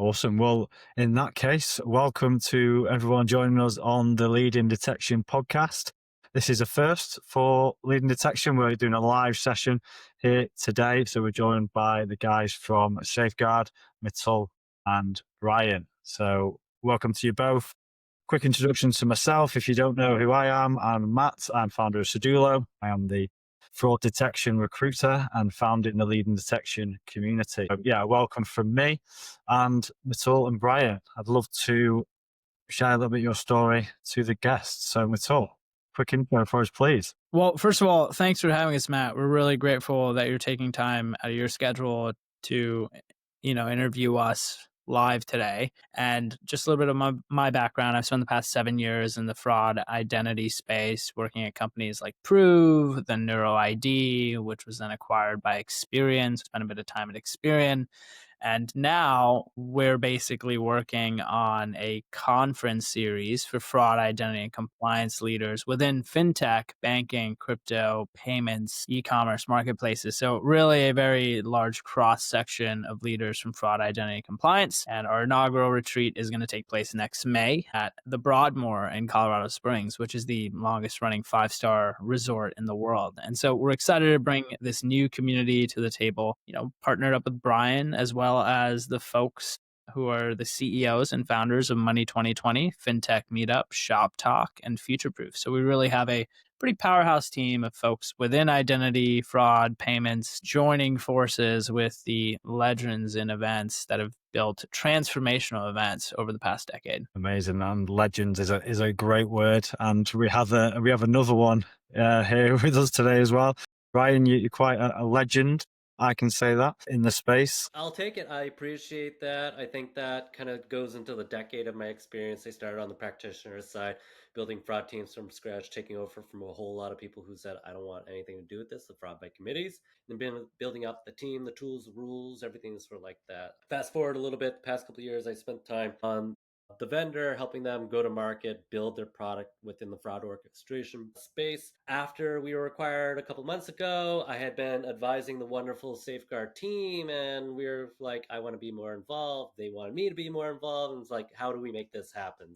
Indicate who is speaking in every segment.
Speaker 1: Awesome. Well, in that case, welcome to everyone joining us on the Leading Detection podcast. This is a first for Leading Detection. We're doing a live session here today. So we're joined by the guys from Safeguard, Mitul and Brian. So welcome to you both. Quick introduction to myself. If you don't know who I am, I'm Matt. I'm founder of Sedulo. I am the fraud detection recruiter and founded in the Leading Detection community. So, welcome from me and Mitul and Brian. I'd love to share a little bit of your story to the guests. So Mitul, quick intro for us, please.
Speaker 2: Well, first of all, thanks for having us, Matt. We're really grateful that you're taking time out of your schedule to, interview us live today. And just a little bit of my background. I've spent the past 7 years in the fraud identity space, working at companies like Prove, then NeuroID, which was then acquired by Experian. Spent a bit of time at Experian. And now we're basically working on a conference series for fraud, identity, and compliance leaders within fintech, banking, crypto, payments, e-commerce, marketplaces. So really a very large cross-section of leaders from fraud, identity, and compliance. And our inaugural retreat is going to take place next May at the Broadmoor in Colorado Springs, which is the longest running 5-star resort in the world. And so we're excited to bring this new community to the table, partnered up with Brian as well as the folks who are the CEOs and founders of Money 2020, FinTech Meetup, Shop Talk, and Futureproof. So we really have a pretty powerhouse team of folks within identity, fraud, payments, joining forces with the legends in events that have built transformational events over the past decade.
Speaker 1: Amazing, and legends is a great word, and we have another one here with us today as well. Brian, you're quite a legend. I can say that in the space.
Speaker 3: I'll take it. I appreciate that. I think that kind of goes into the decade of my experience. I started on the practitioner side, building fraud teams from scratch, taking over from a whole lot of people who said, I don't want anything to do with this, the fraud by committees, and been building up the team, the tools, the rules, everything sort of like that. Fast forward a little bit, the past couple of years, I spent time on the vendor, helping them go to market, build their product within the fraud orchestration space. After we were acquired a couple months ago, I had been advising the wonderful Safeguard team, and we were like, I want to be more involved. They wanted me to be more involved. And it's like, how do we make this happen?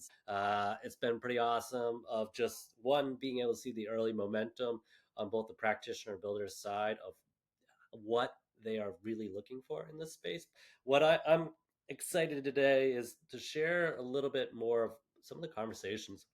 Speaker 3: It's been pretty awesome of just one, being able to see the early momentum on both the practitioner and builder side of what they are really looking for in this space. What I'm excited today is to share a little bit more of some of the conversations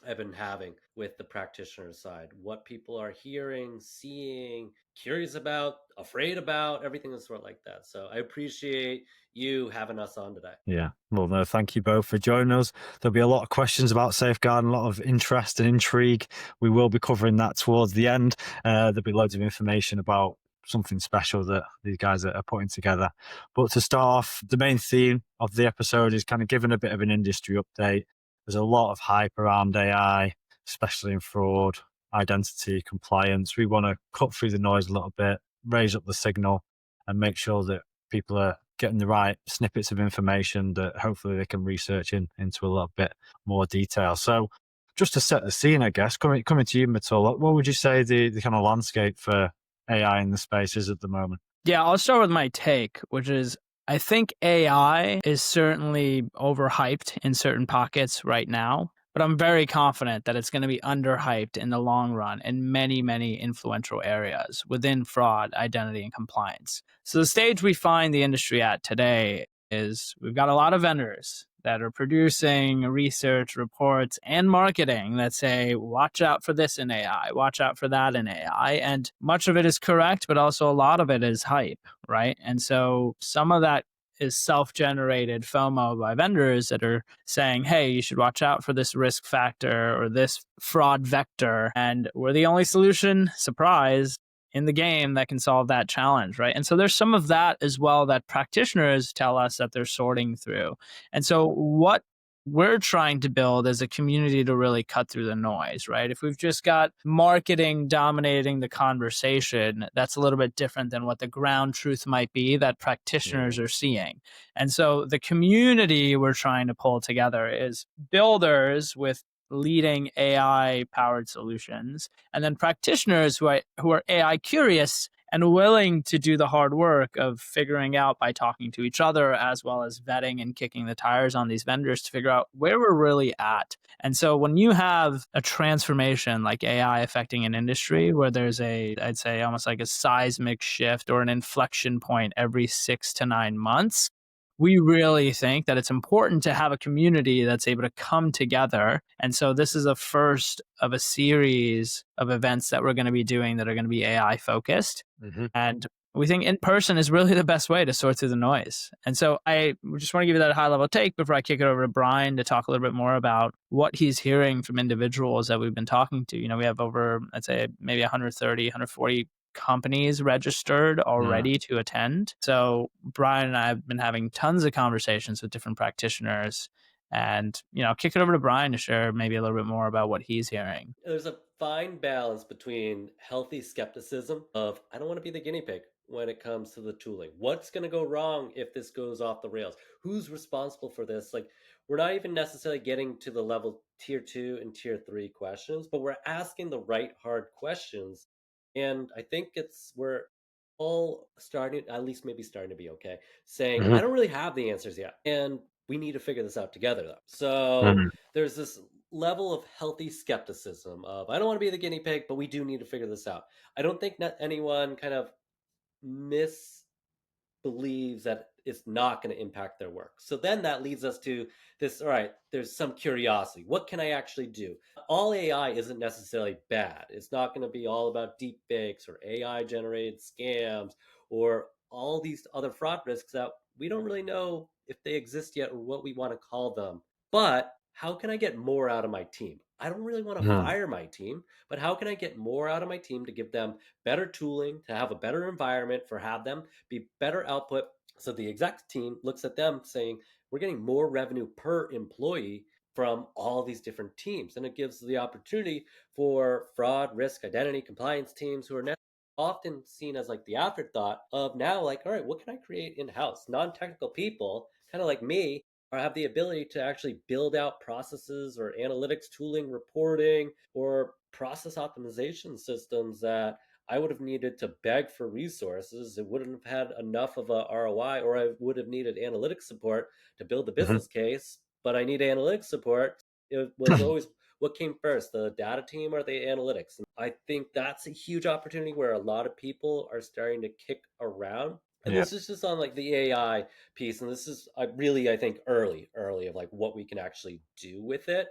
Speaker 3: I've been having with the practitioner side, what people are hearing, seeing, curious about, afraid about, everything is sort of like that. So I appreciate you having us on today.
Speaker 1: Yeah, well, no, thank you both for joining us. There'll be a lot of questions about Safeguard and a lot of interest and intrigue. We will be covering that towards the end. There'll be loads of information about something special that these guys are putting together. But to start off, the main theme of the episode is kind of giving a bit of an industry update. There's a lot of hype around AI, especially in fraud, identity, compliance. We want to cut through the noise a little bit, raise up the signal, and make sure that people are getting the right snippets of information that hopefully they can research into a little bit more detail. So just to set the scene, I guess, coming to you, Mitul, what would you say the kind of landscape for AI in the space is at the moment?
Speaker 2: Yeah, I'll start with my take, which is I think AI is certainly overhyped in certain pockets right now, but I'm very confident that it's going to be underhyped in the long run in many, many influential areas within fraud, identity, and compliance. So the stage we find the industry at today is we've got a lot of vendors that are producing research reports and marketing that say, watch out for this in AI, watch out for that in AI. And much of it is correct, but also a lot of it is hype, right? And so some of that is self-generated FOMO by vendors that are saying, hey, you should watch out for this risk factor or this fraud vector. And we're the only solution, surprise, in the game that can solve that challenge, right? And so there's some of that as well that practitioners tell us that they're sorting through. And so what we're trying to build as a community to really cut through the noise, right? If we've just got marketing dominating the conversation, that's a little bit different than what the ground truth might be that practitioners are seeing. And so the community we're trying to pull together is builders with leading AI-powered solutions, and then practitioners who are AI curious and willing to do the hard work of figuring out by talking to each other, as well as vetting and kicking the tires on these vendors to figure out where we're really at. And so when you have a transformation like AI affecting an industry where there's I'd say almost like a seismic shift or an inflection point every 6 to 9 months, we really think that it's important to have a community that's able to come together. And so this is the first of a series of events that we're going to be doing that are going to be AI focused.
Speaker 1: Mm-hmm.
Speaker 2: And we think in person is really the best way to sort through the noise. And so I just want to give you that high level take before I kick it over to Brian to talk a little bit more about what he's hearing from individuals that we've been talking to. We have over, I'd say, maybe 130, 140 companies registered already to attend. So Brian and I have been having tons of conversations with different practitioners, and I'll kick it over to Brian to share maybe a little bit more about what he's hearing.
Speaker 3: There's a fine balance between healthy skepticism of I don't want to be the guinea pig when it comes to the tooling. What's going to go wrong if this goes off the rails? Who's responsible for this? Like, we're not even necessarily getting to the level tier 2 and tier 3 questions, but we're asking the right hard questions. And I think we're all starting, at least maybe starting to be okay, saying,
Speaker 1: Mm-hmm.
Speaker 3: I don't really have the answers yet. And we need to figure this out together, though. So
Speaker 1: Mm-hmm.
Speaker 3: there's this level of healthy skepticism of I don't want to be the guinea pig, but we do need to figure this out. I don't think that anyone kind of believes that it's not going to impact their work. So then that leads us to this, all right, there's some curiosity. What can I actually do? All AI isn't necessarily bad. It's not going to be all about deep fakes or AI generated scams or all these other fraud risks that we don't really know if they exist yet or what we want to call them. But how can I get more out of my team? I don't really want to fire my team, but how can I get more out of my team to give them better tooling, to have a better environment, for have them be better output? So the exec team looks at them saying, we're getting more revenue per employee from all these different teams. And it gives the opportunity for fraud, risk, identity, compliance teams who are often seen as like the afterthought of now, like, all right, what can I create in house? Non technical people, kind of like me, or have the ability to actually build out processes or analytics tooling, reporting, or process optimization systems that I would have needed to beg for resources. It wouldn't have had enough of a ROI, or I would have needed analytics support to build the
Speaker 1: Mm-hmm.
Speaker 3: business case. But I need analytics support. It was always what came first, the data team or the analytics. And I think that's a huge opportunity where a lot of people are starting to kick around. And
Speaker 1: Yeah.
Speaker 3: this is just on like the AI piece, and this is really, I think, early of like what we can actually do with it.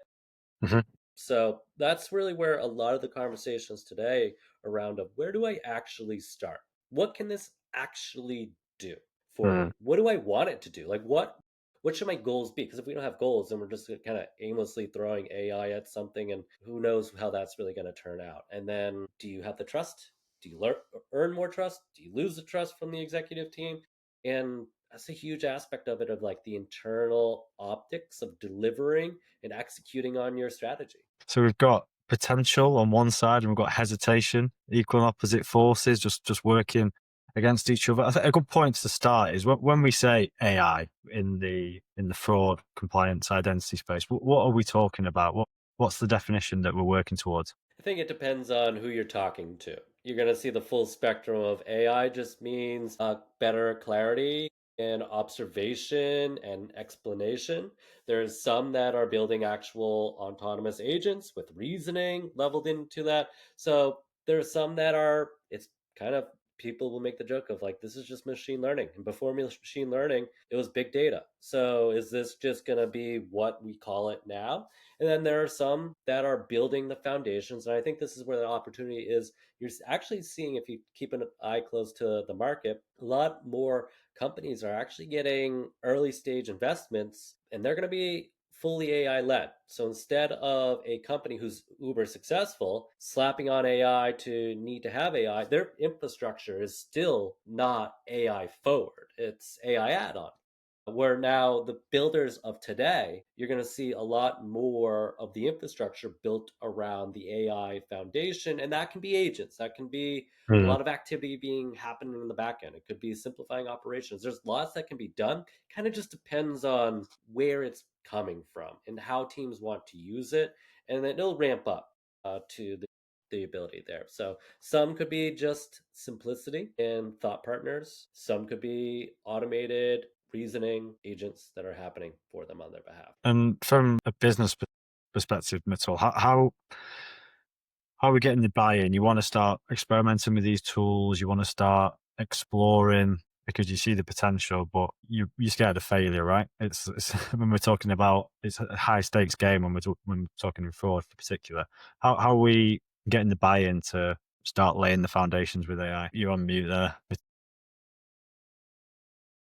Speaker 1: Mm-hmm.
Speaker 3: So that's really where a lot of the conversations today around of where do I actually start? What can this actually do for me? What do I want it to do? Like what should my goals be? Because if we don't have goals, then we're just kind of aimlessly throwing AI at something, and who knows how that's really going to turn out. And then, do you have the trust? Do you earn more trust? Do you lose the trust from the executive team? And that's a huge aspect of it, of like the internal optics of delivering and executing on your strategy.
Speaker 1: So we've got potential on one side, and we've got hesitation, equal and opposite forces, just working against each other. I think a good point to start is when we say AI in the fraud, compliance, identity space. What are we talking about? What's the definition that we're working towards?
Speaker 3: I think it depends on who you're talking to. You're going to see the full spectrum of AI just means better clarity and observation and explanation. There's some that are building actual autonomous agents with reasoning leveled into that. So there's some that are, it's kind of, people will make the joke of like, this is just machine learning. And before machine learning, it was big data. So is this just going to be what we call it now? And then there are some that are building the foundations. And I think this is where the opportunity is. You're actually seeing, if you keep an eye close to the market, a lot more companies are actually getting early stage investments, and they're going to be fully AI led. So instead of a company who's uber successful slapping on AI to need to have AI, their infrastructure is still not AI forward. It's AI add on. Where now the builders of today, you're going to see a lot more of the infrastructure built around the AI foundation. And that can be agents, that can be a
Speaker 1: Mm.
Speaker 3: lot of activity being happening in the back end. It could be simplifying operations. There's lots that can be done. Kind of just depends on where it's coming from and how teams want to use it. And then it'll ramp up to the the ability there. So some could be just simplicity and thought partners. Some could be automated reasoning agents that are happening for them on their behalf.
Speaker 1: And from a business perspective, Mitchell, how are we getting the buy-in? You want to start experimenting with these tools, you want to start exploring because you see the potential, but you're scared of failure, right? It's when we're talking about, it's a high stakes game when we're talking fraud in particular. How are we getting the buy-in to start laying the foundations with AI? You're on mute there.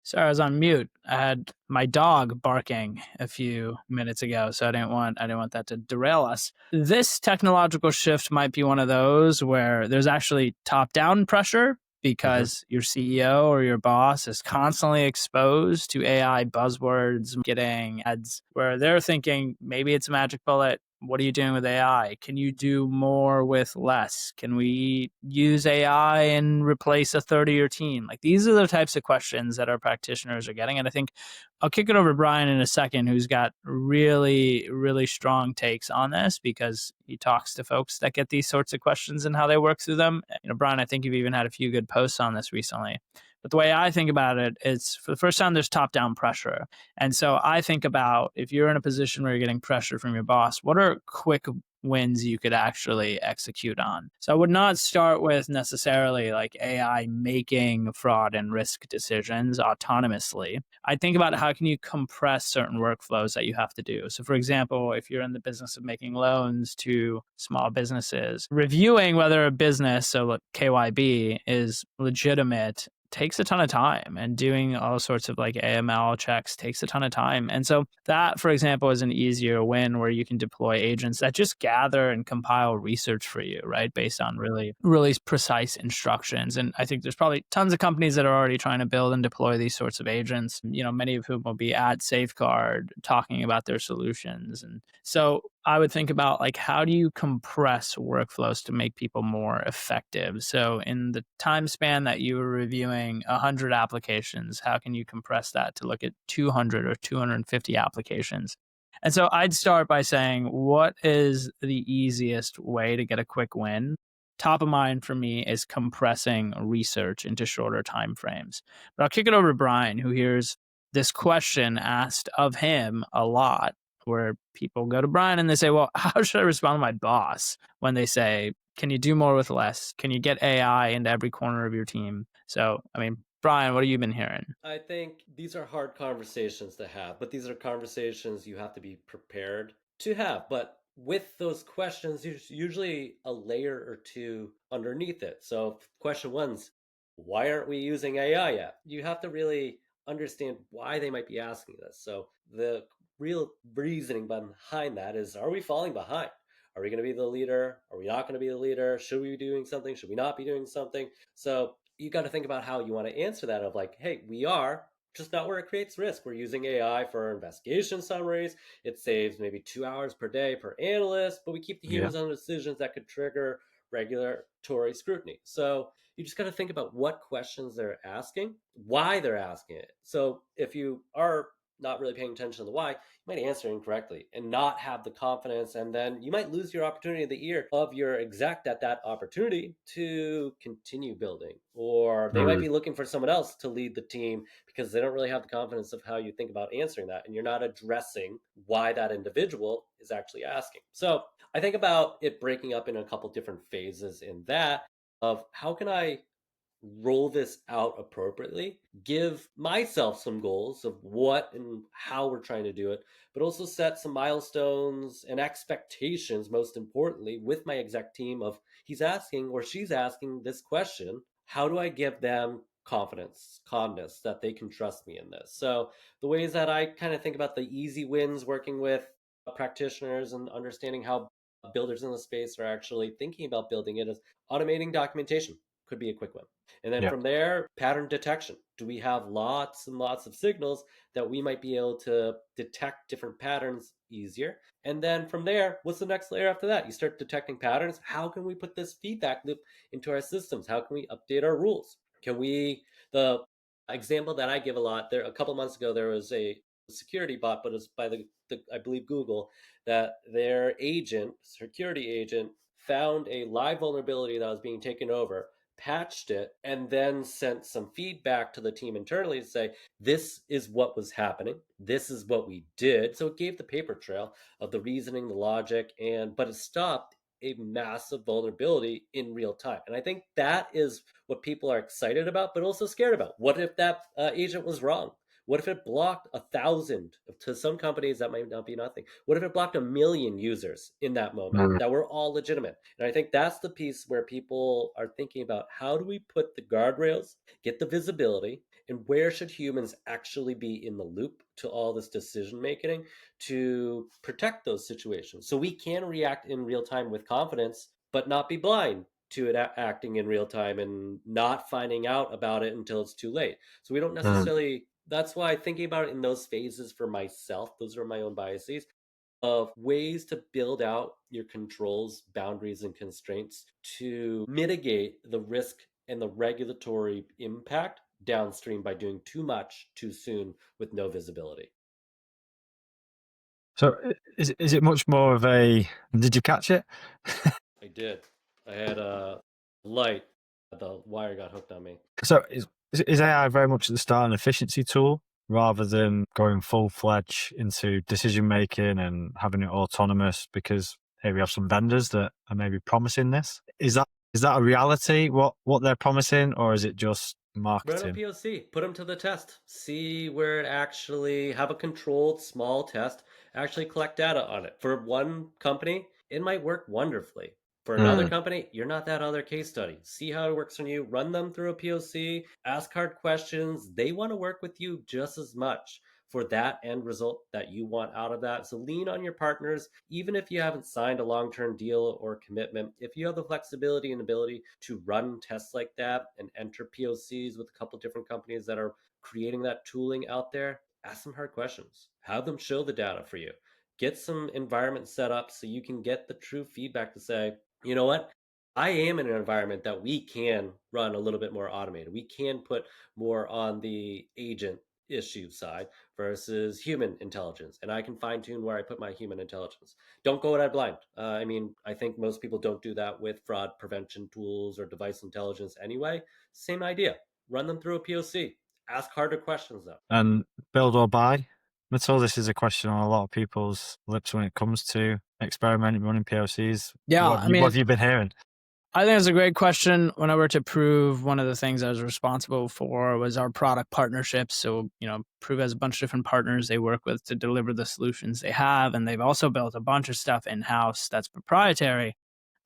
Speaker 2: Sorry, I was on mute. I had my dog barking a few minutes ago, so I didn't want that to derail us. This technological shift might be one of those where there's actually top-down pressure because your CEO or your boss is constantly exposed to AI buzzwords, getting ads where they're thinking maybe it's a magic bullet. What are you doing with AI? Can you do more with less? Can we use AI and replace a third of your team? Like, these are the types of questions that our practitioners are getting. And I think I'll kick it over to Brian in a second, who's got really, really strong takes on this because he talks to folks that get these sorts of questions and how they work through them. Brian, I think you've even had a few good posts on this recently. But the way I think about it is, for the first time, there's top-down pressure. And so I think about, if you're in a position where you're getting pressure from your boss, what are quick wins you could actually execute on? So I would not start with necessarily like AI making fraud and risk decisions autonomously. I think about how can you compress certain workflows that you have to do. So for example, if you're in the business of making loans to small businesses, reviewing whether a business, so like KYB, is legitimate takes a ton of time, and doing all sorts of like AML checks takes a ton of time. And so that, for example, is an easier win where you can deploy agents that just gather and compile research for you, right? Based on really, really precise instructions. And I think there's probably tons of companies that are already trying to build and deploy these sorts of agents, many of whom will be at Safeguard talking about their solutions. And so I would think about, like, how do you compress workflows to make people more effective? So in the time span that you were reviewing 100 applications, how can you compress that to look at 200 or 250 applications? And so I'd start by saying, what is the easiest way to get a quick win? Top of mind for me is compressing research into shorter time frames. But I'll kick it over to Brian, who hears this question asked of him a lot, where people go to Brian and they say, well, how should I respond to my boss when they say, can you do more with less? Can you get AI into every corner of your team? So, Brian, what have you been hearing?
Speaker 3: I think these are hard conversations to have, but these are conversations you have to be prepared to have. But with those questions, there's usually a layer or two underneath it. So, question one's, why aren't we using AI yet? You have to really understand why they might be asking this. So, the real reasoning behind that is, are we falling behind? Are we going to be the leader? Are we not going to be the leader? Should we be doing something? Should we not be doing something? So you got to think about how you want to answer that of like, hey, we are just not where it creates risk. We're using AI for investigation summaries. It saves maybe 2 hours per day per analyst, but we keep the humans on decisions that could trigger regulatory scrutiny. So you just got to think about what questions they're asking, why they're asking it. So if you are not really paying attention to the why, you might answer incorrectly and not have the confidence, and then you might lose your opportunity in the ear of your exec at that opportunity to continue building, or they might be looking for someone else to lead the team because they don't really have the confidence of how you think about answering that, and you're not addressing why that individual is actually asking. So I think about it breaking up in a couple different phases in that of how can I roll this out appropriately, give myself some goals of what and how we're trying to do it, but also set some milestones and expectations, most importantly, with my exec team of he's asking or she's asking this question. How do I give them confidence, calmness, that they can trust me in this? So the ways that I kind of think about the easy wins working with practitioners and understanding how builders in the space are actually thinking about building it is automating documentation could be a quick one. And then from there, pattern detection. Do we have lots and lots of signals that we might be able to detect different patterns easier? And then from there, what's the next layer after that? You start detecting patterns. How can we put this feedback loop into our systems? How can we update our rules? The example that I give a lot, there a couple months ago, there was a security bot, but it's by the I believe Google, that their agent, security agent, found a live vulnerability that was being taken over, patched it, and then sent some feedback to the team internally to say, this is what was happening. This is what we did. So it gave the paper trail of the reasoning, the logic, but it stopped a massive vulnerability in real time. And I think that is what people are excited about, but also scared about. What if that agent was wrong? What if it blocked 1,000? To some companies, that might not be nothing. What if it blocked 1 million users in that moment that were all legitimate? And I think that's the piece where people are thinking about, how do we put the guardrails, get the visibility, and where should humans actually be in the loop to all this decision making to protect those situations so we can react in real time with confidence, but not be blind to it acting in real time and not finding out about it until it's too late. So we don't necessarily, that's why thinking about it in those phases for myself, those are my own biases of ways to build out your controls, boundaries, and constraints to mitigate the risk and the regulatory impact downstream by doing too much too soon with no visibility.
Speaker 1: So is it much more of a, did you catch it?
Speaker 3: I did. I had a light. The wire got hooked on me.
Speaker 1: So is AI very much at the start an efficiency tool rather than going full-fledged into decision making and having it autonomous? Because here we have some vendors that are maybe promising this. Is that a reality, what they're promising, or is it just
Speaker 3: Run a
Speaker 1: marketing?
Speaker 3: POC, put them to the test, see where it actually have a controlled small test, actually collect data on it. For one company, it might work wonderfully. For another company, you're not that other case study. See how it works on you, run them through a POC, ask hard questions. They want to work with you just as much for that end result that you want out of that. So lean on your partners, even if you haven't signed a long-term deal or commitment. If you have the flexibility and ability to run tests like that and enter POCs with a couple different companies that are creating that tooling out there, ask them hard questions. Have them show the data for you. Get some environment set up so you can get the true feedback to say, you know what? I am in an environment that we can run a little bit more automated. We can put more on the agent issue side versus human intelligence. And I can fine tune where I put my human intelligence. Don't go at it blind. I think most people don't do that with fraud prevention tools or device intelligence anyway. Same idea. Run them through a POC. Ask harder questions though.
Speaker 1: And build or buy? Mitul, this is a question on a lot of people's lips when it comes to experimenting running POCs.
Speaker 2: Yeah,
Speaker 1: What have you been hearing?
Speaker 2: I think it's a great question. When I were to Prove, one of the things I was responsible for was our product partnerships. So, Prove has a bunch of different partners they work with to deliver the solutions they have. And they've also built a bunch of stuff in-house that's proprietary.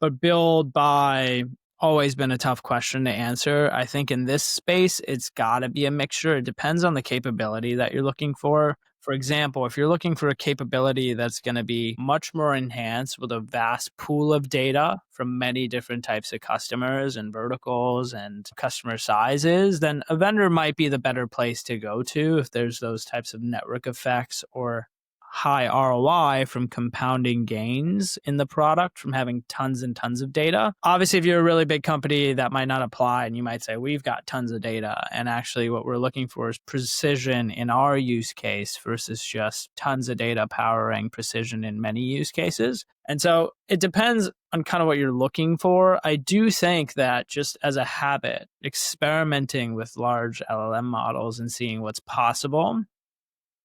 Speaker 2: But build, buy, always been a tough question to answer. I think in this space, it's got to be a mixture. It depends on the capability that you're looking for. For example, if you're looking for a capability that's going to be much more enhanced with a vast pool of data from many different types of customers and verticals and customer sizes, then a vendor might be the better place to go to if there's those types of network effects or high ROI from compounding gains in the product from having tons and tons of data. Obviously, if you're a really big company, that might not apply, and you might say, we've got tons of data. And actually, what we're looking for is precision in our use case versus just tons of data powering precision in many use cases. And so it depends on kind of what you're looking for. I do think that just as a habit, experimenting with large LLM models and seeing what's possible,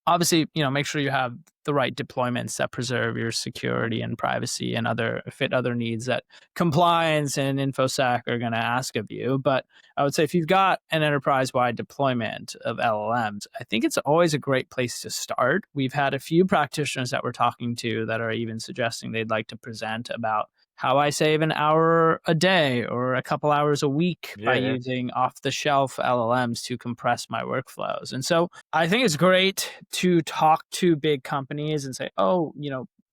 Speaker 2: obviously, make sure you have the right deployments that preserve your security and privacy and fit other needs that compliance and InfoSec are going to ask of you. But I would say if you've got an enterprise-wide deployment of LLMs, I think it's always a great place to start. We've had a few practitioners that we're talking to that are even suggesting they'd like to present about how I save an hour a day or a couple hours a week by using off-the-shelf LLMs to compress my workflows. And so I think it's great to talk to big companies and say,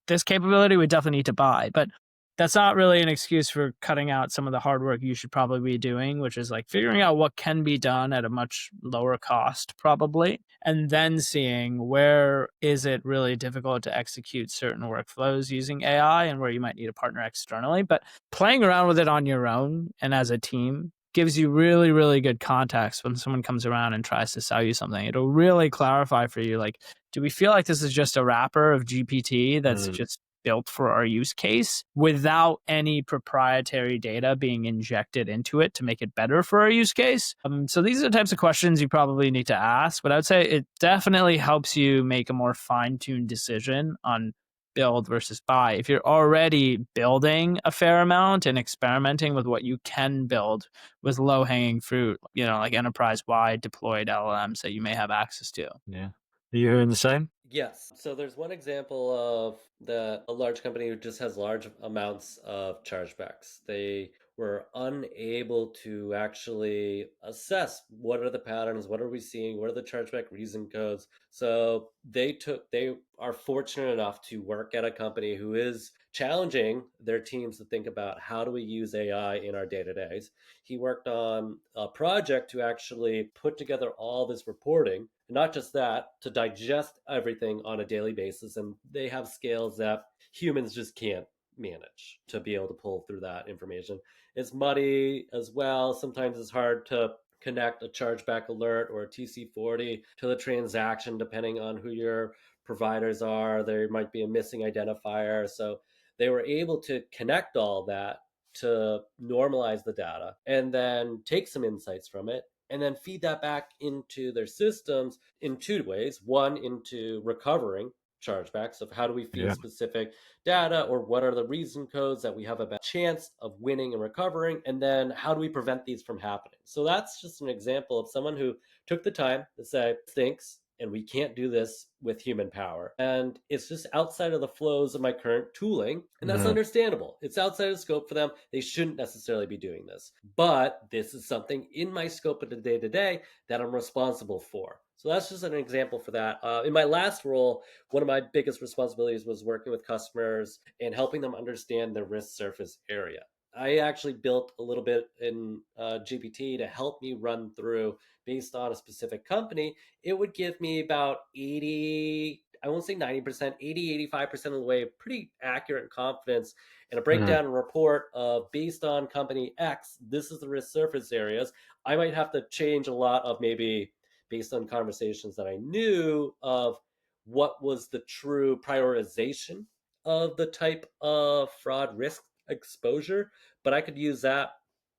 Speaker 2: this capability we definitely need to buy. But that's not really an excuse for cutting out some of the hard work you should probably be doing, which is like figuring out what can be done at a much lower cost probably, and then seeing where is it really difficult to execute certain workflows using AI and where you might need a partner externally. But playing around with it on your own and as a team gives you really, really good context when someone comes around and tries to sell you something. It'll really clarify for you, like, do we feel like this is just a wrapper of GPT that's just built for our use case without any proprietary data being injected into it to make it better for our use case. So these are the types of questions you probably need to ask, but I would say it definitely helps you make a more fine-tuned decision on build versus buy. If you're already building a fair amount and experimenting with what you can build with low-hanging fruit, like enterprise-wide deployed LLMs that you may have access to.
Speaker 1: Yeah. Are you hearing the same?
Speaker 3: Yes. So there's one example of a large company who just has large amounts of chargebacks. They were unable to actually assess what are the patterns, what are we seeing, what are the chargeback reason codes. So they are fortunate enough to work at a company who is challenging their teams to think about how do we use AI in our day-to-days. He worked on a project to actually put together all this reporting. Not just that, to digest everything on a daily basis. And they have scales that humans just can't manage to be able to pull through that information. It's muddy as well. Sometimes it's hard to connect a chargeback alert or a TC40 to the transaction, depending on who your providers are. There might be a missing identifier. So they were able to connect all that to normalize the data and then take some insights from it and then feed that back into their systems in two ways. One, into recovering chargebacks of how do we feed
Speaker 1: Yeah.
Speaker 3: specific data, or what are the reason codes that we have a better chance of winning and recovering, and then how do we prevent these from happening. So that's just an example of someone who took the time to say, stinks, and we can't do this with human power. And it's just outside of the flows of my current tooling. And that's
Speaker 1: Yeah.
Speaker 3: understandable. It's outside of scope for them. They shouldn't necessarily be doing this. But this is something in my scope of the day to day that I'm responsible for. So that's just an example for that. In my last role, one of my biggest responsibilities was working with customers and helping them understand their risk surface area. I actually built a little bit in GPT to help me run through based on a specific company. It would give me about 80, I won't say 90%, 80, 85% of the way, pretty accurate confidence and a breakdown and report of based on company X, this is the risk surface areas. I might have to change a lot of maybe based on conversations that I knew of what was the true prioritization of the type of fraud risk exposure, but I could use that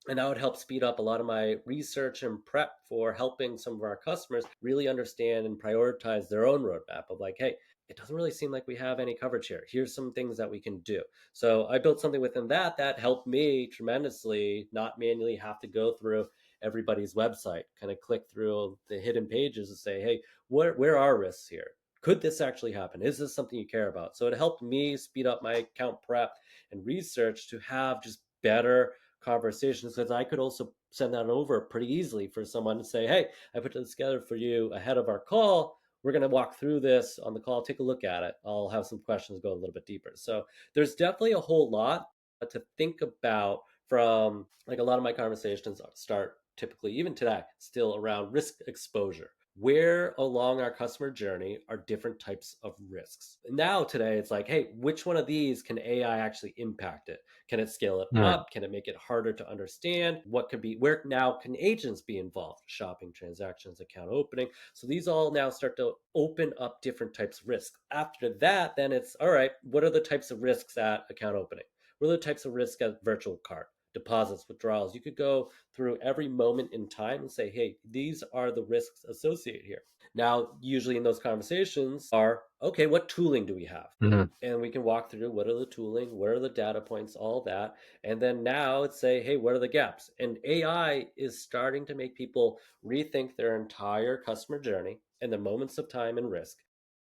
Speaker 3: and that would help speed up a lot of my research and prep for helping some of our customers really understand and prioritize their own roadmap of like, hey, it doesn't really seem like we have any coverage here. Here's some things that we can do. So I built something within that helped me tremendously not manually have to go through everybody's website, kind of click through the hidden pages and say, hey, where are risks here? Could this actually happen? Is this something you care about? So it helped me speed up my account prep and research to have just better conversations, because I could also send that over pretty easily for someone to say, hey, I put this together for you ahead of our call. We're going to walk through this on the call. Take a look at it. I'll have some questions, go a little bit deeper. So there's definitely a whole lot to think about from like a lot of my conversations start typically, even today, still around risk exposure. Where along our customer journey are different types of risks? Now, today, it's like, hey, which one of these can AI actually impact it? Can it scale it up? Can it make it harder to understand? What could be, where now can agents be involved? Shopping, transactions, account opening. So these all now start to open up different types of risks. After that, then it's, all right, what are the types of risks at account opening? What are the types of risks at virtual card? Deposits, withdrawals. You could go through every moment in time and say, hey, these are the risks associated here. Now, usually in those conversations are, okay, what tooling do we have? And we can walk through what are the tooling, what are the data points, all that. And then now it's say, hey, what are the gaps? And AI is starting to make people rethink their entire customer journey and the moments of time and risk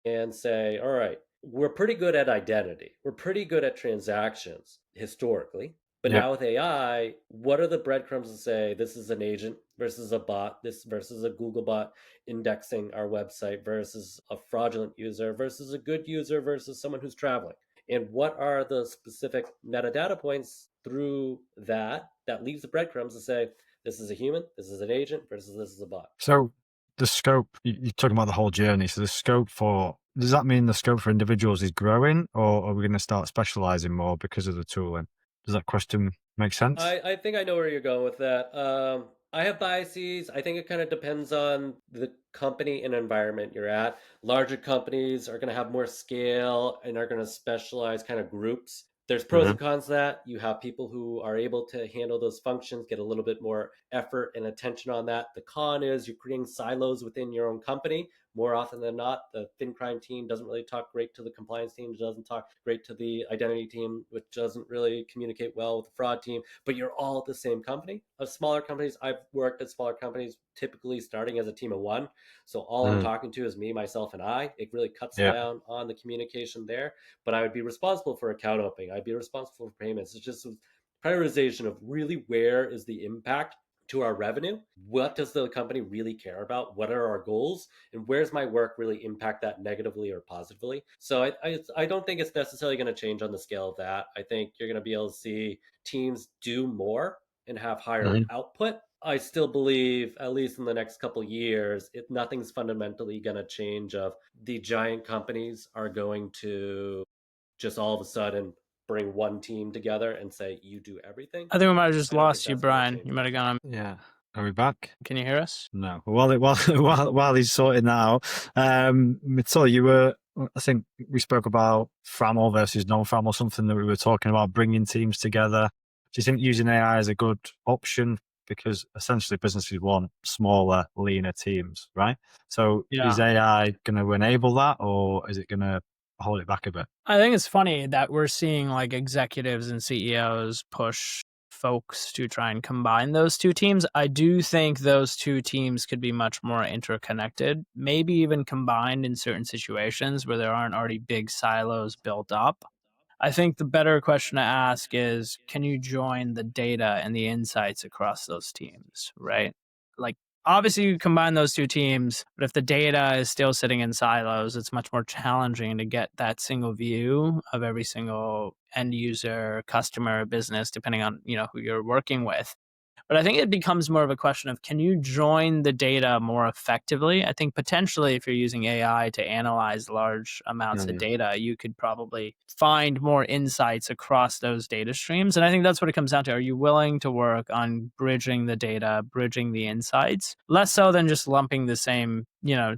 Speaker 3: and say, all right, we're pretty good at identity. We're pretty good at transactions historically. But
Speaker 1: Yeah.
Speaker 3: now with AI, what are the breadcrumbs to say this is an agent versus a bot, this versus a Google bot indexing our website versus a fraudulent user versus a good user versus someone who's traveling? And what are the specific metadata points through that leaves the breadcrumbs to say this is a human, this is an agent versus this is a bot?
Speaker 1: So the scope, you're talking about the whole journey. So the scope for, does that mean the scope for individuals is growing, or are we going to start specializing more because of the tooling? Does that question make sense?
Speaker 3: I think I know where you're going with that. I have biases. I think it kind of depends on the company and environment you're at. Larger companies are going to have more scale and are going to specialize kind of groups. There's pros
Speaker 1: Hmm.
Speaker 3: and cons to that. You have people who are able to handle those functions, get a little bit more effort and attention on that. The con is you're creating silos within your own company. More often than not, the fin crime team doesn't really talk great to the compliance team, doesn't talk great to the identity team, which doesn't really communicate well with the fraud team, but you're all at the same company. Of smaller companies, I've worked at smaller companies, typically starting as a team of one. So all I'm
Speaker 1: Mm.
Speaker 3: talking to is me, myself, and I. It really cuts
Speaker 1: Yeah.
Speaker 3: down on the communication there. But I would be responsible for account opening. I'd be responsible for payments. It's just prioritization of really where is the impact to our revenue? What does the company really care about? What are our goals? And where's my work really impact that negatively or positively? So I don't think it's necessarily going to change on the scale of that. I think you're going to be able to see teams do more and have higher
Speaker 1: Mhm.
Speaker 3: output. I still believe, at least in the next couple of years, nothing's fundamentally going to change. Of the giant companies are going to just all of a sudden bring one team together and say you do everything.
Speaker 2: I think we might have just
Speaker 3: I don't think
Speaker 2: lost you,
Speaker 3: that's going to
Speaker 2: Brian.
Speaker 3: change
Speaker 2: You might
Speaker 3: much.
Speaker 2: have gone on.
Speaker 1: Yeah. Are we back?
Speaker 2: Can you hear us?
Speaker 1: No. While he's sorting that out, Mitul, you were. I think we spoke about FRAML versus no FRAML, something that we were talking about bringing teams together. Do you think using AI is a good option? Because essentially businesses want smaller, leaner teams, right? So is
Speaker 2: Yeah.
Speaker 1: AI going to enable that, or is it going to hold it back a bit?
Speaker 2: I think it's funny that we're seeing like executives and CEOs push folks to try and combine those two teams. I do think those two teams could be much more interconnected, maybe even combined in certain situations where there aren't already big silos built up. I think the better question to ask is, can you join the data and the insights across those teams, right? Like, obviously, you combine those two teams, but if the data is still sitting in silos, it's much more challenging to get that single view of every single end user, customer, business, depending on, who you're working with. But I think it becomes more of a question of, can you join the data more effectively? I think potentially if you're using AI to analyze large amounts of
Speaker 1: Mm.
Speaker 2: data, you could probably find more insights across those data streams. And I think that's what it comes down to. Are you willing to work on bridging the data, bridging the insights, less so than just lumping the same,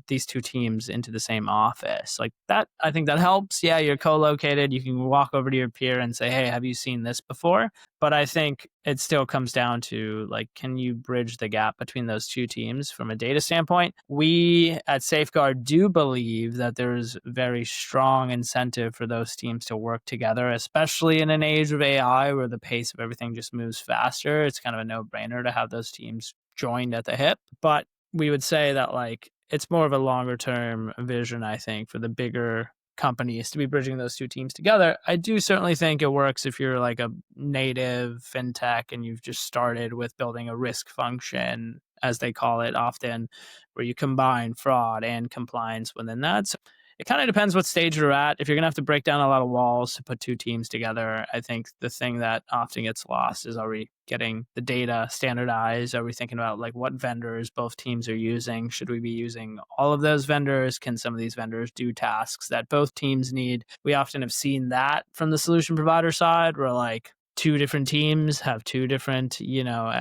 Speaker 2: these two teams into the same office? Like that, I think that helps. Yeah, you're co-located. You can walk over to your peer and say, hey, have you seen this before? But I think it still comes down to, like, can you bridge the gap between those two teams from a data standpoint? We at Safeguard do believe that there's very strong incentive for those teams to work together, especially in an age of AI where the pace of everything just moves faster. It's kind of a no-brainer to have those teams joined at the hip. But we would say that, like, it's more of a longer term vision, I think, for the bigger companies to be bridging those two teams together. I do certainly think it works if you're like a native fintech and you've just started with building a risk function, as they call it often, where you combine fraud and compliance within that. So it kind of depends what stage you're at. If you're going to have to break down a lot of walls to put two teams together, I think the thing that often gets lost is, are we getting the data standardized? Are we thinking about like what vendors both teams are using? Should we be using all of those vendors? Can some of these vendors do tasks that both teams need? We often have seen that from the solution provider side, where like two different teams have two different,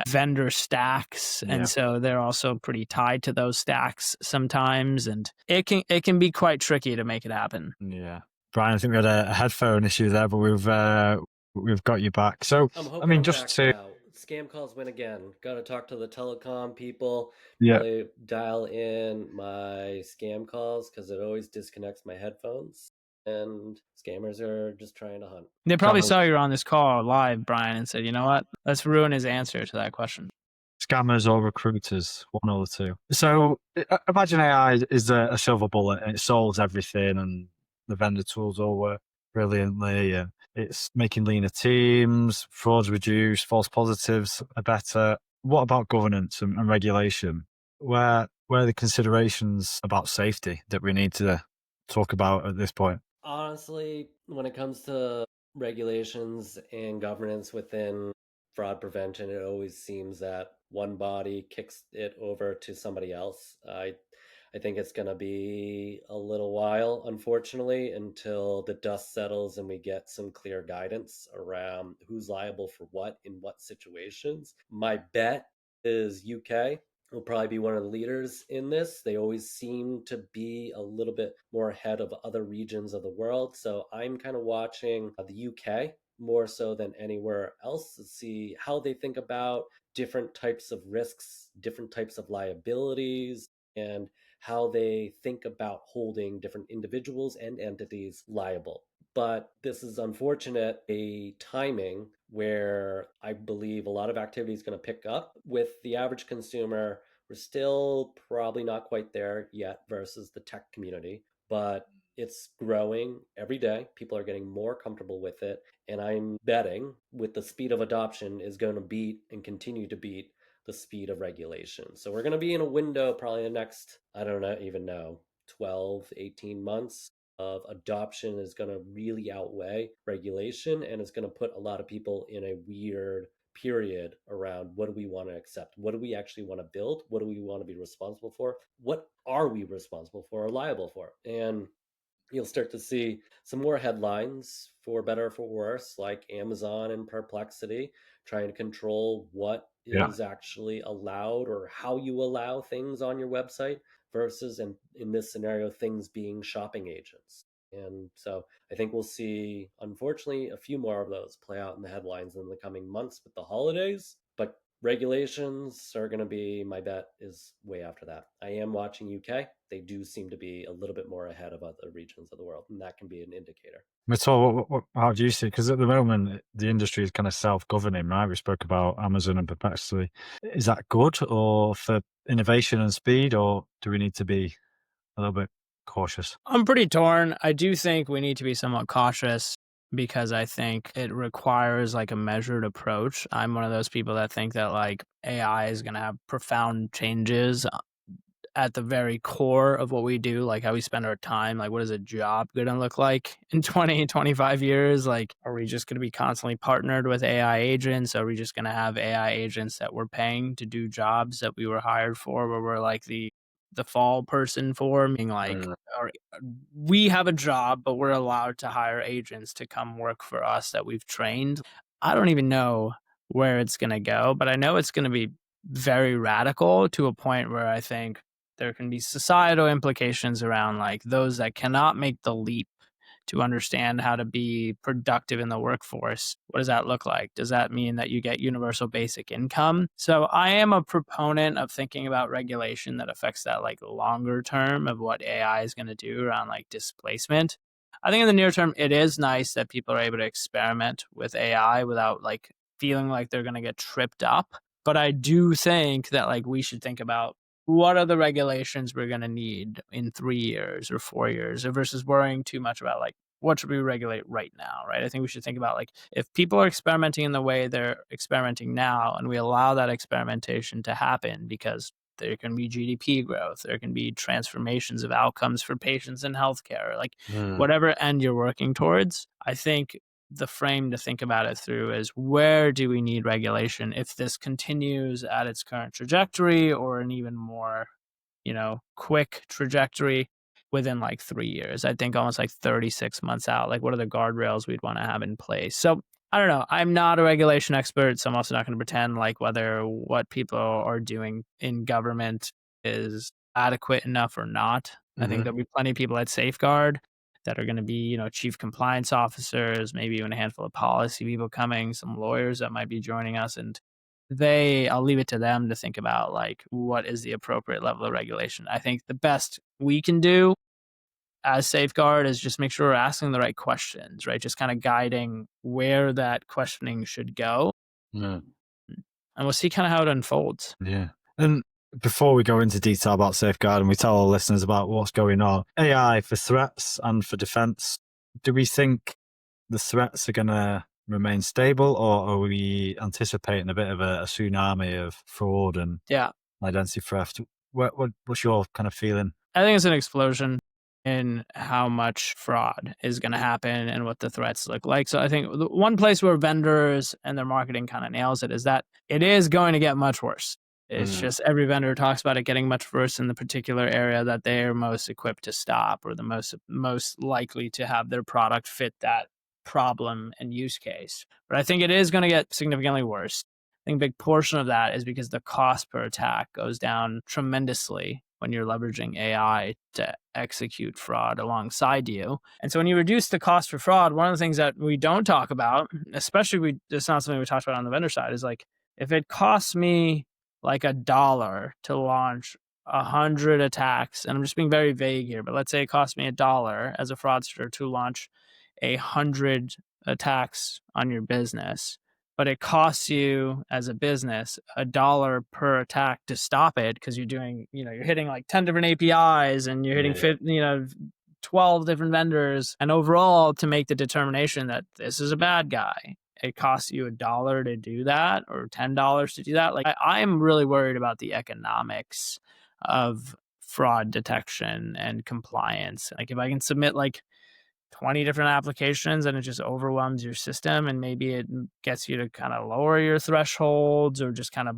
Speaker 2: vendor stacks.
Speaker 1: Yeah.
Speaker 2: And so they're also pretty tied to those stacks sometimes. And it can be quite tricky to make it happen.
Speaker 1: Yeah. Brian, I think we had a headphone issue there, but we've got you back. So,
Speaker 3: I'm
Speaker 1: I
Speaker 3: hoping
Speaker 1: mean,
Speaker 3: I'm
Speaker 1: just
Speaker 3: back
Speaker 1: to
Speaker 3: now. Scam calls win again. Got to talk to the telecom people.
Speaker 1: yeah,
Speaker 3: Really dial in my scam calls because it always disconnects my headphones. And scammers are just trying to hunt.
Speaker 2: They probably
Speaker 1: scammers,
Speaker 2: saw you were on this call live, Brian, and said, you know what? Let's ruin his answer to that question.
Speaker 1: scammers or recruiters, one or the two. So, imagine AI is a silver bullet and it solves everything, and the vendor tools all work brilliantly, and it's making leaner teams, frauds reduced, false positives are better. What about governance and regulation? Where are the considerations about safety that we need to talk about at this point?
Speaker 3: Honestly, when it comes to regulations and governance within fraud prevention, it always seems that one body kicks it over to somebody else. I think it's going to be a little while, unfortunately, until the dust settles and we get some clear guidance around who's liable for what in what situations. My bet is UK will probably be one of the leaders in this. They always seem to be a little bit more ahead of other regions of the world. So I'm kind of watching the UK more so than anywhere else to see how they think about different types of risks, different types of liabilities, and how they think about holding different individuals and entities liable. But this is unfortunate, a timing where I believe a lot of activity is going to pick up with the average consumer. We're still probably not quite there yet versus the tech community, but it's growing every day. People are getting more comfortable with it. And I'm betting with the speed of adoption is going to beat and continue to beat the speed of regulation. So we're going to be in a window probably the next, I don't know, even know, 12, 18 months of adoption is going to really outweigh regulation, and it's going to put a lot of people in a weird period around what do we want to accept? What do we actually want to build? What do we want to be responsible for? What are we responsible for or liable for? And you'll start to see some more headlines, for better or for worse, like Amazon and Perplexity trying to control what
Speaker 1: Yeah.
Speaker 3: is actually allowed or how you allow things on your website versus, in this scenario, things being shopping agents. And so I think we'll see, unfortunately, a few more of those play out in the headlines in the coming months with the holidays. But regulations are going to be, my bet is way after that. I am watching UK. They do seem to be a little bit more ahead of other regions of the world, and that can be an indicator.
Speaker 1: Mitul, how do you see it? Because at the moment, the industry is kind of self-governing, right? We spoke about Amazon and Perplexity. Is that good or for innovation and speed, or do we need to be a little bit cautious?
Speaker 2: I'm pretty torn. I do think we need to be somewhat cautious because I think it requires like a measured approach. I'm one of those people that think that like AI is going to have profound changes at the very core of what we do, like how we spend our time. Like, what is a job going to look like in 20, 25 years? Like, are we just going to be constantly partnered with AI agents? Are we just going to have AI agents that we're paying to do jobs that we were hired for, where we're like the fall person for, meaning like, or we have a job, but we're allowed to hire agents to come work for us that we've trained. I don't even know where it's going to go, but I know it's going to be very radical to a point where I think there can be societal implications around like those that cannot make the leap to understand how to be productive in the workforce. What does that look like? Does that mean that you get universal basic income? So I am a proponent of thinking about regulation that affects that like longer term of what AI is going to do around like displacement. I think in the near term, it is nice that people are able to experiment with AI without like feeling like they're going to get tripped up. But I do think that like we should think about what are the regulations we're going to need in 3 years or 4 years versus worrying too much about like what should we regulate right now, right? I think we should think about like if people are experimenting in the way they're experimenting now and we allow that experimentation to happen because there can be GDP growth, there can be transformations of outcomes for patients in healthcare, like whatever end you're working towards. I think the frame to think about it through is where do we need regulation if this continues at its current trajectory or an even more, quick trajectory within like 3 years. I think almost like 36 months out, like what are the guardrails we'd want to have in place? So I don't know. I'm not a regulation expert, so I'm also not going to pretend like whether what people are doing in government is adequate enough or not. I think there'll be plenty of people at Safeguard that are going to be, chief compliance officers, maybe even a handful of policy people coming, some lawyers that might be joining us. And I'll leave it to them to think about like what is the appropriate level of regulation. I think the best we can do as Safeguard is just make sure we're asking the right questions, right? Just kind of guiding where that questioning should go.
Speaker 1: Yeah.
Speaker 2: And we'll see kind of how it unfolds.
Speaker 1: Yeah. And before we go into detail about Safeguard and we tell our listeners about what's going on, AI for threats and for defense, do we think the threats are going to remain stable, or are we anticipating a bit of a tsunami of fraud and identity theft? What's your kind of feeling?
Speaker 2: I think it's an explosion in how much fraud is going to happen and what the threats look like. So I think the one place where vendors and their marketing kind of nails it is that it is going to get much worse. It's just every vendor talks about it getting much worse in the particular area that they're most equipped to stop or the most likely to have their product fit that problem and use case. But I think it is going to get significantly worse. think a big portion of that is because the cost per attack goes down tremendously when you're leveraging AI to execute fraud alongside you. And so when you reduce the cost for fraud, one of the things that we don't talk about, especially it's not something we talked about on the vendor side, is like, if it costs me like $1 to launch 100 attacks, and I'm just being very vague here, but let's say it costs me $1 as a fraudster to launch 100 attacks on your business, but it costs you as a business $1 per attack to stop it, because you're doing, you're hitting like 10 different APIs and you're hitting 12 different vendors, and overall to make the determination that this is a bad guy, it costs you $1 to do that, or $10 to do that. Like, I'm really worried about the economics of fraud detection and compliance. Like, if I can submit like 20 different applications and it just overwhelms your system, and maybe it gets you to kind of lower your thresholds, or just kind of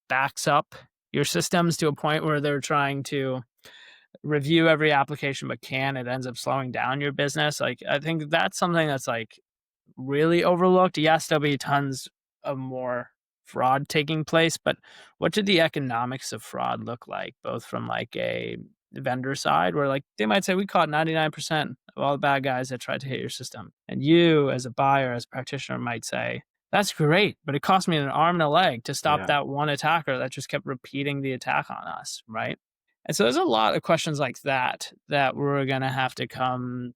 Speaker 2: backs up your systems to a point where they're trying to review every application but it ends up slowing down your business. Like, I think that's something that's like really overlooked. Yes, there'll be tons of more fraud taking place, but what did the economics of fraud look like, both from like a vendor side, where like they might say we caught 99% of all the bad guys that tried to hit your system, and you as a buyer, as a practitioner, might say that's great, but it cost me an arm and a leg to stop that one attacker that just kept repeating the attack on us, right? And so there's a lot of questions like that we're going to have to come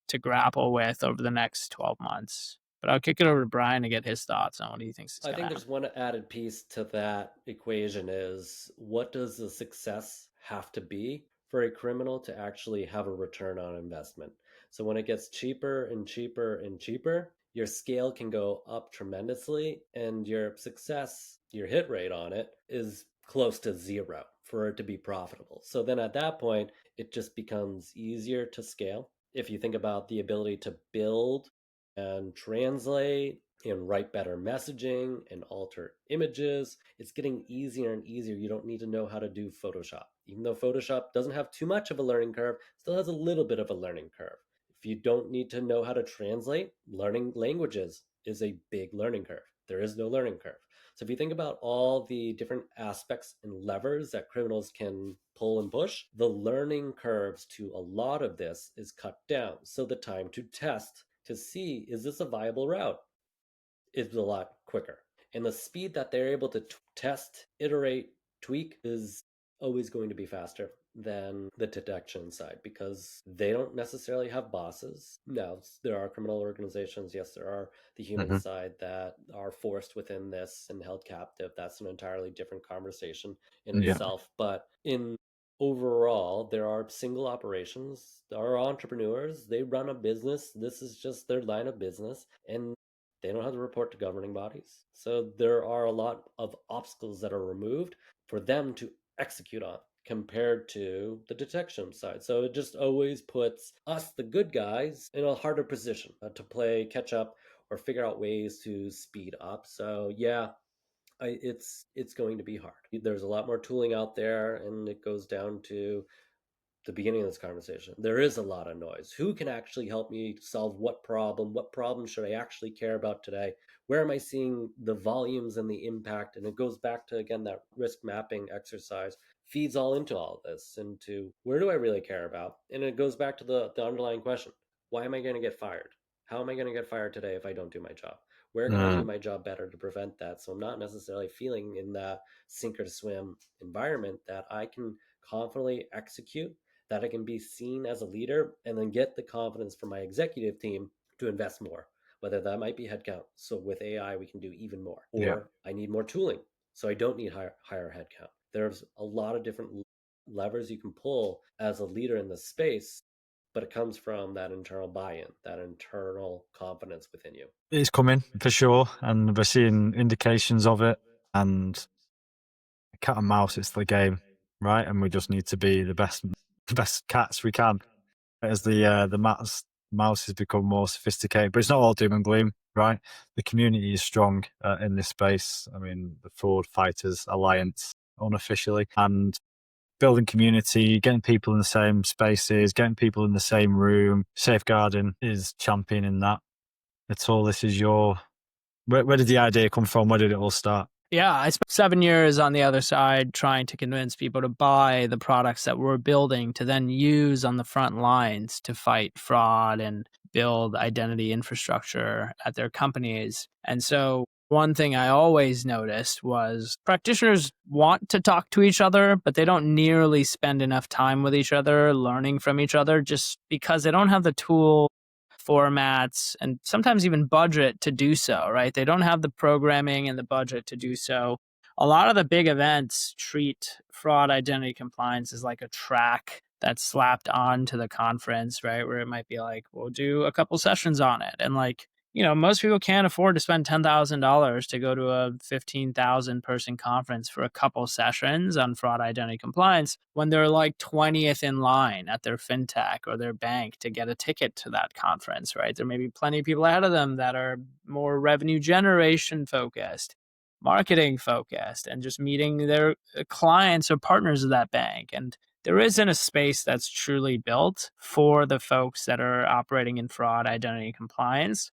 Speaker 2: to grapple with over the next 12 months. But I'll kick it over to Brian to get his thoughts on what he thinks is
Speaker 3: I
Speaker 2: going to
Speaker 3: think
Speaker 2: happen.
Speaker 3: there's one added piece to that equation is, what does the success have to be for a criminal to actually have a return on investment? So when it gets cheaper and cheaper and cheaper, your scale can go up tremendously, and your success, your hit rate on it, is close to zero for it to be profitable. So then at that point, it just becomes easier to scale. If you think about the ability to build and translate and write better messaging and alter images, it's getting easier and easier. You don't need to know how to do Photoshop. Even though Photoshop doesn't have too much of a learning curve, still has a little bit of a learning curve. If you don't need to know how to translate, learning languages is a big learning curve. There is no learning curve. So if you think about all the different aspects and levers that criminals can pull and push, the learning curves to a lot of this is cut down. So the time to test to see, is this a viable route, is a lot quicker. And the speed that they're able to test, iterate, tweak is always going to be faster than the detection side, because they don't necessarily have bosses. Now, there are criminal organizations. Yes, there are the human side that are forced within this and held captive. That's an entirely different conversation in itself. But in overall, there are single operations. There are entrepreneurs. They run a business. This is just their line of business. And they don't have to report to governing bodies. So there are a lot of obstacles that are removed for them to execute on, compared to the detection side. So it just always puts us, the good guys, in a harder position to play catch up or figure out ways to speed up. So yeah, it's going to be hard. There's a lot more tooling out there, and it goes down to the beginning of this conversation. There is a lot of noise. Who can actually help me solve what problem? What problem should I actually care about today? Where am I seeing the volumes and the impact? And it goes back to, again, that risk mapping exercise feeds all into all of this, into where do I really care about? And it goes back to the underlying question. Why am I going to get fired? How am I going to get fired today if I don't do my job? Where can I do my job better to prevent that? So I'm not necessarily feeling in that sink or swim environment, that I can confidently execute, that I can be seen as a leader, and then get the confidence from my executive team to invest more, whether that might be headcount. So with AI, we can do even more. Or I need more tooling, so I don't need higher headcount. There's a lot of different levers you can pull as a leader in this space, but it comes from that internal buy-in, that internal confidence within you.
Speaker 1: It's coming for sure, and we're seeing indications of it. And cat and mouse, it's the game, right? And we just need to be the best cats we can as the mouse has become more sophisticated. But it's not all doom and gloom, right? The community is strong in this space. I mean, the Fraud Fighters Alliance, unofficially, and building community, getting people in the same spaces, getting people in the same room. Safeguarding is championing that. It's all, this is your Where did the idea come from? Where did it all start?
Speaker 2: Yeah, I spent 7 years on the other side trying to convince people to buy the products that we're building to then use on the front lines to fight fraud and build identity infrastructure at their companies. And so one thing I always noticed was practitioners want to talk to each other, but they don't nearly spend enough time with each other, learning from each other, just because they don't have the tool formats and sometimes even budget to do so, right? They don't have the programming and the budget to do so. A lot of the big events treat fraud identity compliance as like a track that's slapped onto the conference, right? Where it might be like, we'll do a couple sessions on it. And like, most people can't afford to spend $10,000 to go to a 15,000 person conference for a couple sessions on fraud identity compliance when they're like 20th in line at their fintech or their bank to get a ticket to that conference, right? There may be plenty of people ahead of them that are more revenue generation focused, marketing focused, and just meeting their clients or partners of that bank. And there isn't a space that's truly built for the folks that are operating in fraud identity compliance.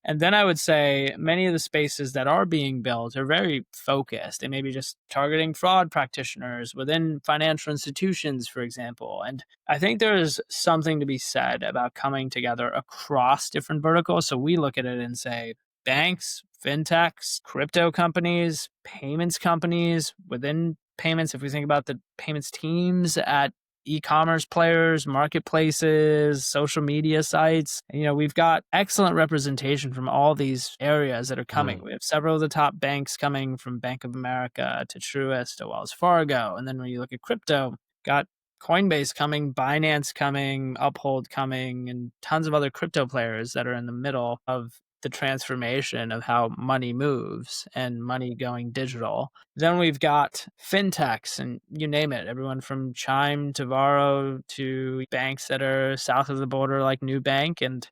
Speaker 2: And then I would say many of the spaces that are being built are very focused. They may be just targeting fraud practitioners within financial institutions, for example. And I think there's something to be said about coming together across different verticals. So we look at it and say banks, fintechs, crypto companies, payments companies within payments. If we think about the payments teams at e-commerce players, marketplaces, social media sites. We've got excellent representation from all these areas that are coming. We have several of the top banks coming, from Bank of America to Truist to Wells Fargo. And then when you look at crypto, got Coinbase coming, Binance coming, Uphold coming, and tons of other crypto players that are in the middle of the transformation of how money moves and money going digital. Then we've got fintechs and you name it, everyone from Chime to Varo to banks that are south of the border like Nubank. And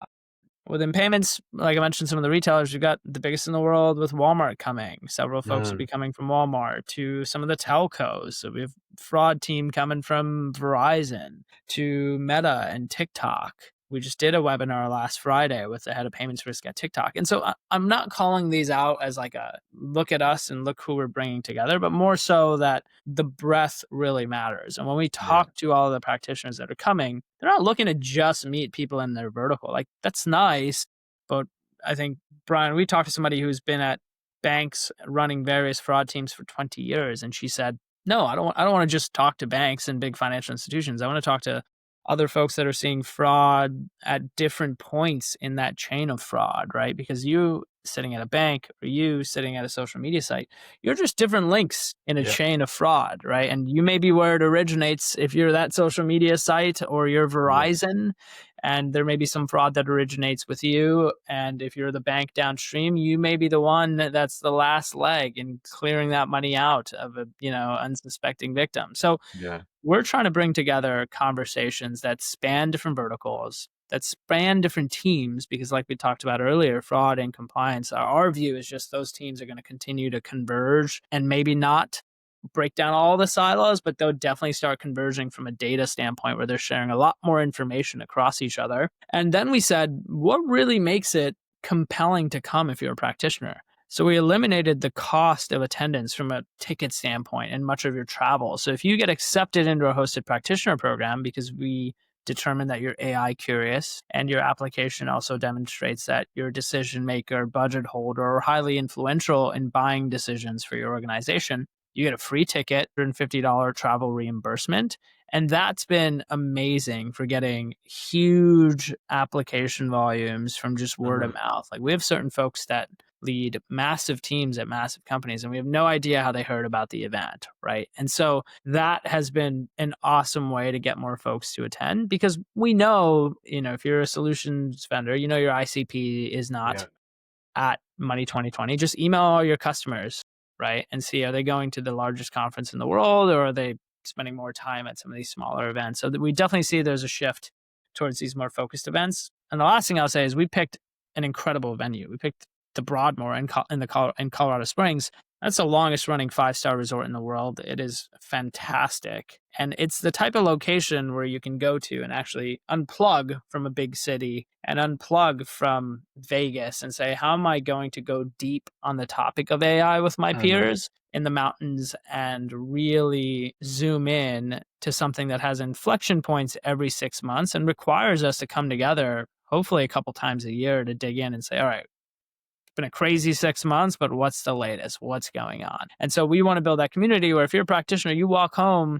Speaker 2: within payments, like I mentioned, some of the retailers, we've got the biggest in the world with Walmart coming. Several folks will be coming from Walmart, to some of the telcos. So we have fraud team coming from Verizon to Meta and TikTok. We just did a webinar last Friday with the head of payments risk at TikTok. And so I'm not calling these out as like a look at us and look who we're bringing together, but more so that the breadth really matters. And when we talk to all of the practitioners that are coming, they're not looking to just meet people in their vertical. Like, that's nice. But I think, Brian, we talked to somebody who's been at banks running various fraud teams for 20 years. And she said, no, I don't want to just talk to banks and big financial institutions. I want to talk to other folks that are seeing fraud at different points in that chain of fraud, right? Because you sitting at a bank or you sitting at a social media site, you're just different links in a chain of fraud, right? And you may be where it originates if you're that social media site or you're Verizon, and there may be some fraud that originates with you. And if you're the bank downstream, you may be the one that's the last leg in clearing that money out of a, unsuspecting victim. So we're trying to bring together conversations that span different verticals, that span different teams, because like we talked about earlier, fraud and compliance, our view is just those teams are going to continue to converge and maybe not break down all the silos, but they'll definitely start converging from a data standpoint where they're sharing a lot more information across each other. And then we said, what really makes it compelling to come if you're a practitioner? So we eliminated the cost of attendance from a ticket standpoint and much of your travel. So if you get accepted into a hosted practitioner program, because we determine that you're AI curious and your application also demonstrates that you're a decision maker, budget holder, or highly influential in buying decisions for your organization, you get a free ticket, $150 travel reimbursement. And that's been amazing for getting huge application volumes from just word of mouth. Like, we have certain folks that lead massive teams at massive companies, and we have no idea how they heard about the event, right? And so that has been an awesome way to get more folks to attend, because we know, if you're a solutions vendor, your ICP is not at Money 2020. Just email all your customers, right? And see, are they going to the largest conference in the world, or are they spending more time at some of these smaller events? So that we definitely see there's a shift towards these more focused events. And the last thing I'll say is we picked an incredible venue. We picked the Broadmoor in Colorado Springs. That's the longest running 5-star resort in the world. It is fantastic. And it's the type of location where you can go to and actually unplug from a big city and unplug from Vegas and say, how am I going to go deep on the topic of AI with my peers in the mountains and really zoom in to something that has inflection points every 6 months and requires us to come together, hopefully a couple times a year, to dig in and say, all right, been a crazy 6 months, but what's the latest? What's going on? And so we want to build that community where if you're a practitioner, you walk home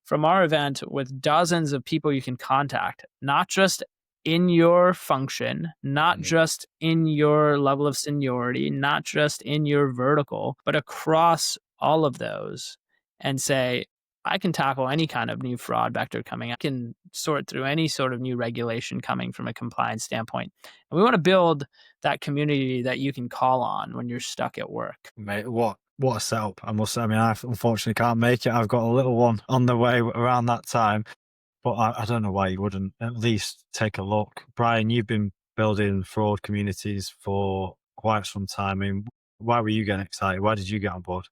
Speaker 2: from our event with dozens of people you can contact, not just in your function, not just in your level of seniority, not just in your vertical, but across all of those, and say, I can tackle any kind of new fraud vector coming. I can sort through any sort of new regulation coming from a compliance standpoint. And we want to build that community that you can call on when you're stuck at work.
Speaker 1: Mate, what a setup, I must say. I mean, I unfortunately can't make it. I've got a little one on the way around that time, but I don't know why you wouldn't at least take a look. Brian, you've been building fraud communities for quite some time. I mean, why were you getting excited? Why did you get on board?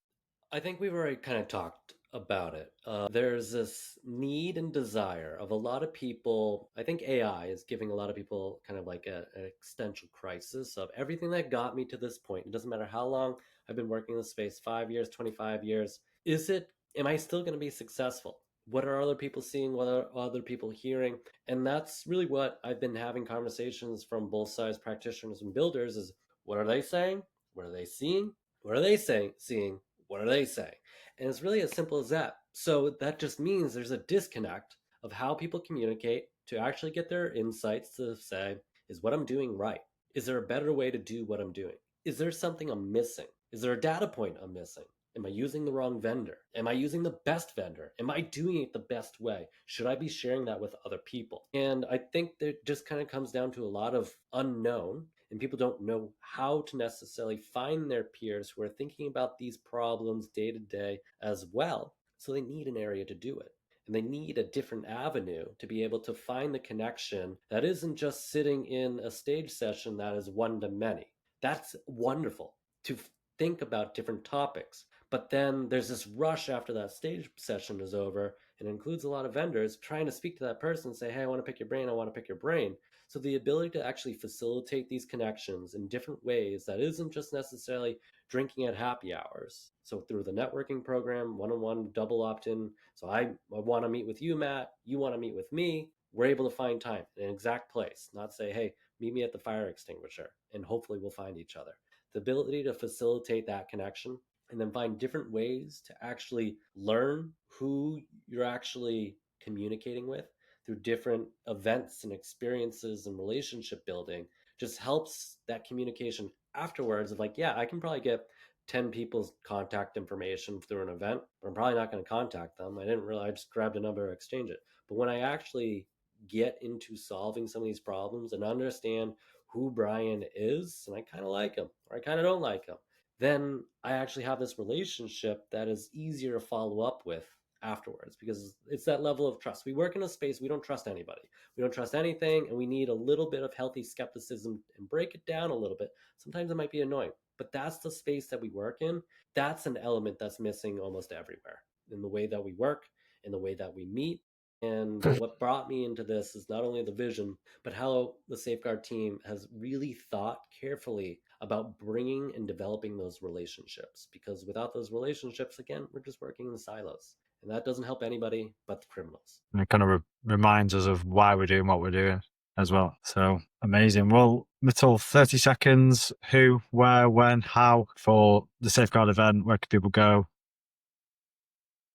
Speaker 3: I think we've already kind of talked about it. There's this need and desire of a lot of people. I think AI is giving a lot of people kind of like an existential crisis of everything that got me to this point. It doesn't matter how long I've been working in this space, 5 years, 25 years. Am I still going to be successful? What are other people seeing? What are other people hearing? And that's really what I've been having conversations from both sides, practitioners and builders, is what are they saying? What are they seeing? What are they seeing? What are they saying? And it's really as simple as that. So that just means there's a disconnect of how people communicate to actually get their insights to say, is what I'm doing right? Is there a better way to do what I'm doing? Is there something I'm missing? Is there a data point I'm missing? Am I using the wrong vendor? Am I using the best vendor? Am I doing it the best way? Should I be sharing that with other people? And I think that just kind of comes down to a lot of unknown, and people don't know how to necessarily find their peers who are thinking about these problems day to day as well. So they need an area to do it. And they need a different avenue to be able to find the connection that isn't just sitting in a stage session that is one to many. That's wonderful to think about different topics. But then there's this rush after that stage session is over, and it includes a lot of vendors trying to speak to that person and say, hey, I want to pick your brain. I want to pick your brain. So the ability to actually facilitate these connections in different ways that isn't just necessarily drinking at happy hours. So through the networking program, one-on-one, double opt-in. So I want to meet with you, Matt. You want to meet with me. We're able to find time in an exact place, not say, hey, meet me at the fire extinguisher, and hopefully we'll find each other. The ability to facilitate that connection and then find different ways to actually learn who you're actually communicating with through different events and experiences and relationship building just helps that communication afterwards of like, yeah, I can probably get 10 people's contact information through an event, but I'm probably not going to contact them. I just grabbed a number, exchange it. But when I actually get into solving some of these problems and understand who Brian is, and I kind of like him or I kind of don't like him, then I actually have this relationship that is easier to follow up with afterwards, because it's that level of trust. We work in a space we don't trust anybody. We don't trust anything, and we need a little bit of healthy skepticism and break it down a little bit. Sometimes it might be annoying, but that's the space that we work in. That's an element that's missing almost everywhere in the way that we work, in the way that we meet. And what brought me into this is not only the vision, but how the Safeguard team has really thought carefully about bringing and developing those relationships. Because without those relationships, again, we're just working in the silos. And that doesn't help anybody but the criminals.
Speaker 1: And it kind of reminds us of why we're doing what we're doing as well. So amazing. Well, Mitul, 30 seconds. Who, where, when, how for the Safeguard event? Where can people go?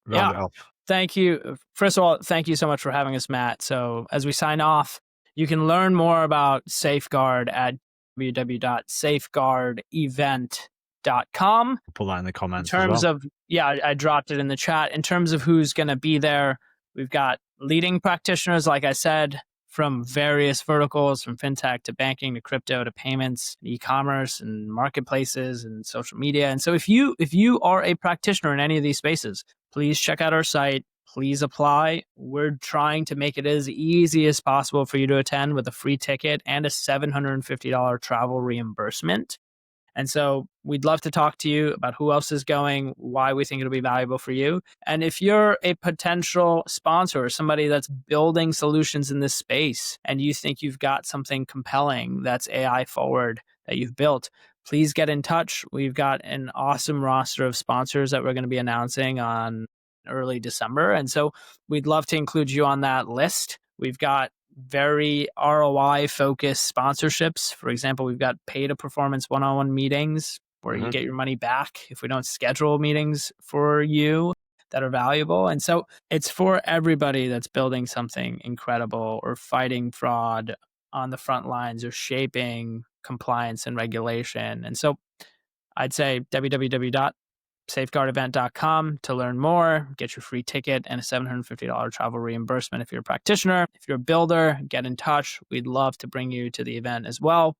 Speaker 1: Round it off.
Speaker 2: Thank you. First of all, thank you so much for having us, Matt. So as we sign off, you can learn more about Safeguard at www.safeguardevent.com.
Speaker 1: I'll put that in the comments.
Speaker 2: In terms
Speaker 1: as well.
Speaker 2: of, I dropped it in the chat. In terms of who's going to be there, we've got leading practitioners, like I said, from various verticals, from fintech to banking to crypto to payments, e-commerce and marketplaces and social media. And so if you are a practitioner in any of these spaces, please check out our site. Please apply. We're trying to make it as easy as possible for you to attend with a free ticket and a $750 travel reimbursement. And so we'd love to talk to you about who else is going, why we think it'll be valuable for you. And if you're a potential sponsor or somebody that's building solutions in this space and you think you've got something compelling that's AI forward that you've built, please get in touch. We've got an awesome roster of sponsors that we're going to be announcing on early December. And so we'd love to include you on that list. We've got very ROI focused sponsorships. For example, we've got pay to performance one-on-one meetings where you get your money back if we don't schedule meetings for you that are valuable. And so it's for everybody that's building something incredible or fighting fraud on the front lines or shaping compliance and regulation. And so I'd say www.safeguardevent.com to learn more, get your free ticket and a $750 travel reimbursement if you're a practitioner. If you're a builder, get in touch. We'd love to bring you to the event as well.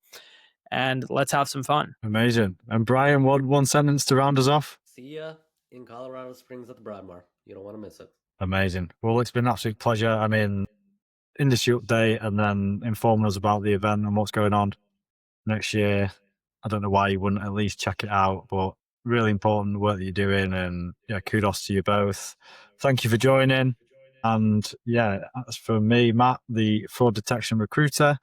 Speaker 2: And let's have some fun.
Speaker 1: Amazing. And Brian, one sentence to round us off.
Speaker 3: See ya in Colorado Springs at the Broadmoor. You don't want to miss it.
Speaker 1: Amazing. Well, it's been an absolute pleasure. I mean, industry update and then informing us about the event and what's going on next year. I don't know why you wouldn't at least check it out, but really important work that you're doing, and yeah, kudos to you both. Thank you for joining. And yeah, as for me, Matt, the fraud detection recruiter,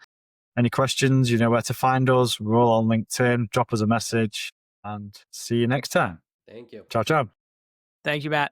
Speaker 1: any questions, you know where to find us. We're all on LinkedIn. Drop us a message and see you next time.
Speaker 3: Thank you.
Speaker 1: Ciao, ciao.
Speaker 2: Thank you, Matt.